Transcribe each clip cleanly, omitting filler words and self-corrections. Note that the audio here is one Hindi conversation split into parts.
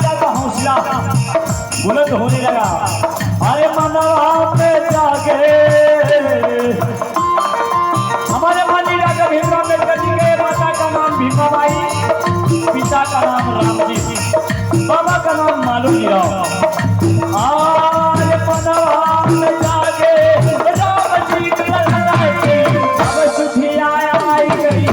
पिता का हौसला बुलंद होने लगा। अरे मनवा पे जागे हमारे माननीय डॉक्टर भीमराव अम्बेडकर जी के माता का नाम भीमाबाई, पिता का नाम रामजी, बाबा का नाम मालूजी राव। आज मनवा पे जागे राम जी की ललनाई, अब सुधिया आई गई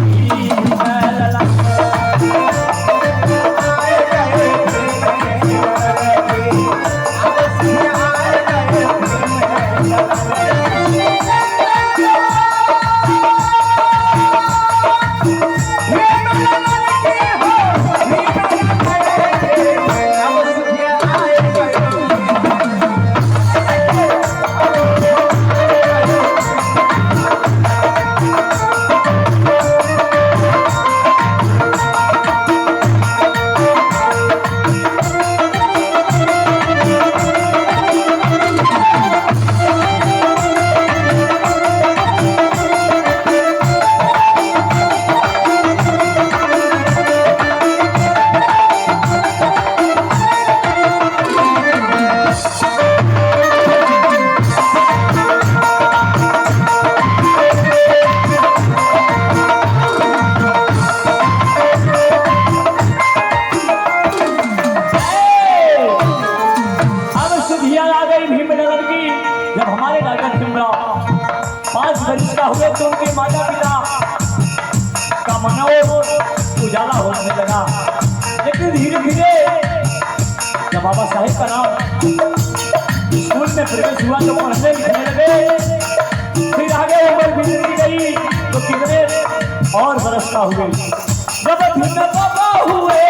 हुए तो उनके माता पिता का मनोबल उजाला होने लगा। लेकिन धीरे धीरे जब बाबा साहेब का नाम स्कूल में प्रवेश हुआ तो पढ़ने लिखने लगे, फिर आगे उम्र बीतती गई तो कितने और बरस का हुए। जब भिन्न बाबा हुए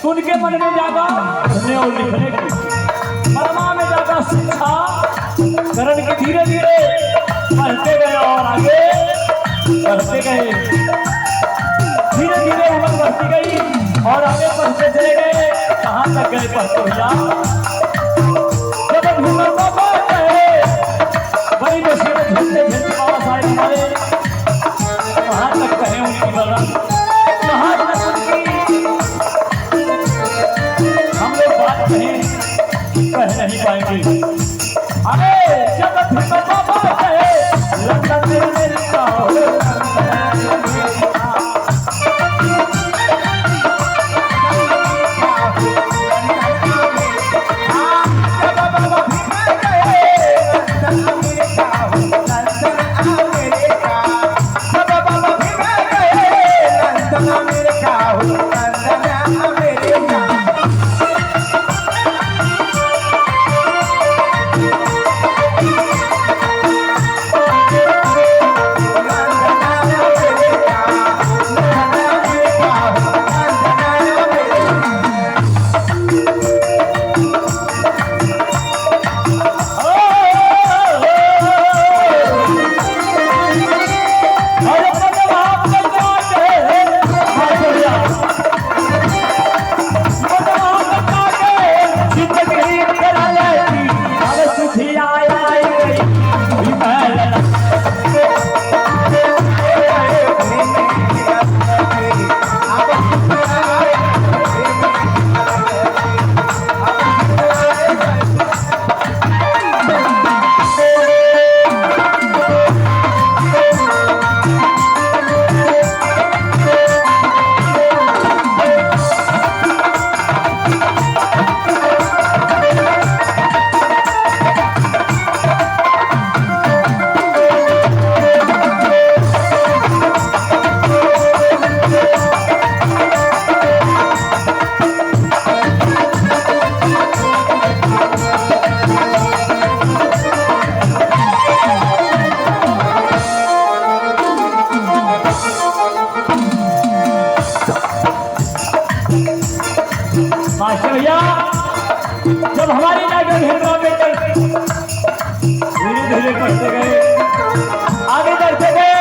उनके मन में जागा पढ़ने और लिखने की, मनमा में जागा शिक्षा करण की। धीरे धीरे पढ़ते गए और आगे बढ़ते गए, धीरे धीरे उम्र बढ़ती गई और आगे पढ़ते चले गए। कहाँ तक गए पढ़ते भैया? जब भीमर बाबा गए बड़ी मुसीबत झेलते झेलते बाबा साहेब हमारे कहाँ तक कहे उनकी बलन, कहाँ तक उनकी हम लोग बात कह नहीं पाएंगे। अरे जब भीमर बाबा गए लंदन में अमेरिका जब हमारी नागर हिंदुआ बेटर धीरे धीरे बढ़ते गए, आगे बढ़ते गए,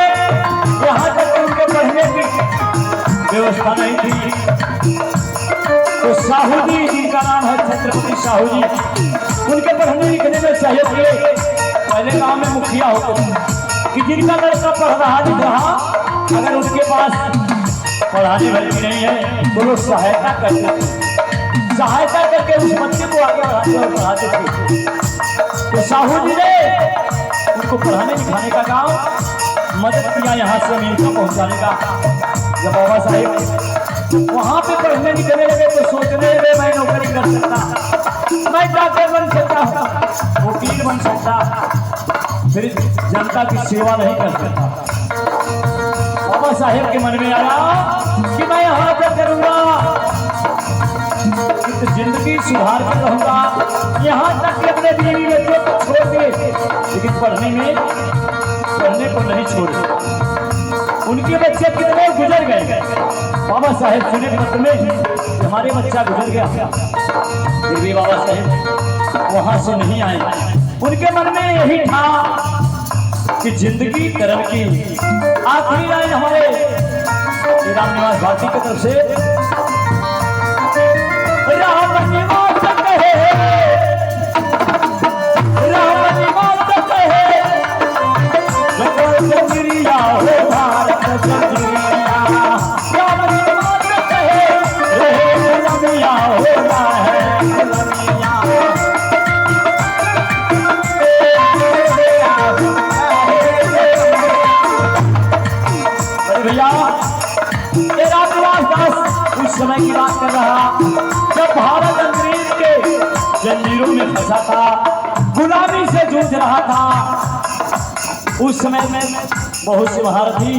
यहाँ तक उनके पढ़ने की व्यवस्था नहीं थी। तो साहू जी, जिनका नाम है छत्रपति साहू जी, उनके पढ़ने लिखने में सहयोग किए। पहले गांव में मुखिया होते कि जिनका लड़का पढ़ रहा लिख रहा, अगर उनके पास पढ़ाने भर्ती नहीं है तो लोग सहायता करते थे, सहायता करके उस बच्चे को आगे बढ़ाते और पढ़ाते थे। तो साहू जी ने उनको पढ़ाने लिखाने का काम मदद किया, यहाँ से अमेरिका पहुंचाने का। जब बाबा साहेब वहां पे पढ़ने निकलने लगे तो सोचने लगे मैं नौकरी कर सकता, मैं डॉक्टर बन सकता, वकील बन सकता, फिर जनता की सेवा नहीं कर सकता। बाबा साहेब के मन में आया कि मैं यहाँ पर करूंगा, जिंदगी सुधार कर रहूंगा, यहाँ तक कि अपने बीवी बच्चों को छोड़ के, लेकिन पढ़ने को नहीं छोड़े। उनके बच्चे कितने गुजर गए, बाबा साहेब सुने पत्र में हमारे बच्चा गुजर गया, फिर भी बाबा साहेब वहां से नहीं आए। उनके मन में यही था कि जिंदगी कर्म की। आखिरी लाइन हमारे राम निवास भारती की तरफ से, राम निवास कहे, राम निवास कहे, जगरिया हो भारत जगरिया, राम निवास कहे, रे रमिया होना है रमिया। भैया ये रामनिवास दास उस समय की बात कर रहा जब भारत अंग्रेज के जंजीरों में फंसा था, गुलामी से जूझ रहा था। उस समय में बहुत सी महारथी,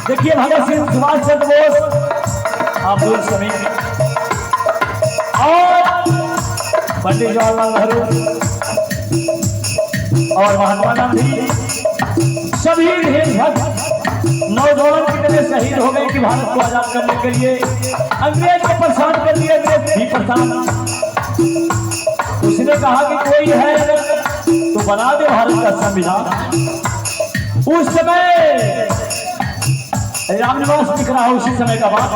देखिए भगत सिंह, सुभाष चंद्र बोस, अब्दुल समीर और पंडित जवाहरलाल नेहरू और महात्मा गांधी, सभी नौजवान कितने शहीद हो गए कि भारत को आजाद करने के लिए। अंग्रेज को परेशान कर दिया, अंग्रेज भी परेशान। उसने कहा कि कोई है तो बना दे भारत का संविधान। उस समय रामनिवास लिख रहा है, उसी समय का बात,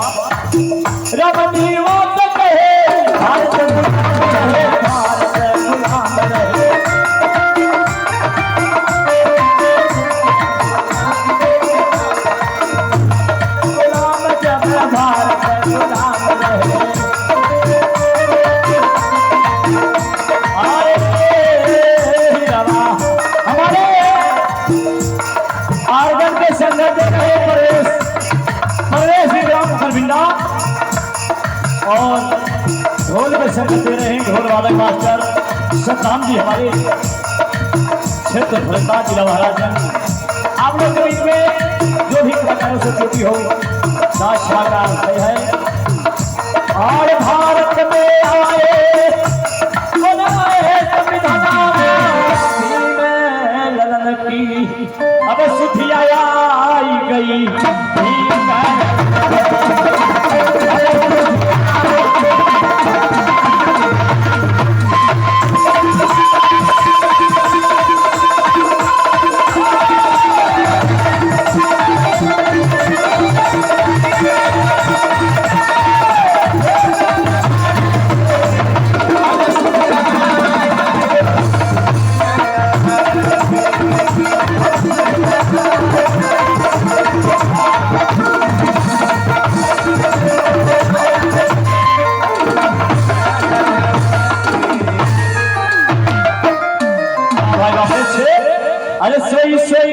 रामनिवास कहे भारत रहे, भारत गुलाम रहे। और ढोल में संगत दे रहे हैं ढोल वाले मास्टर सतराम जी, हमारे क्षेत्र भरतनाथ जिला महाराज। आप लोग के बीच में जो भी कलाकारों से छोटी हो नाच का है। और भारत में आए संविधान में ललन की अब सुधिया आई गई। अरे सोई सोई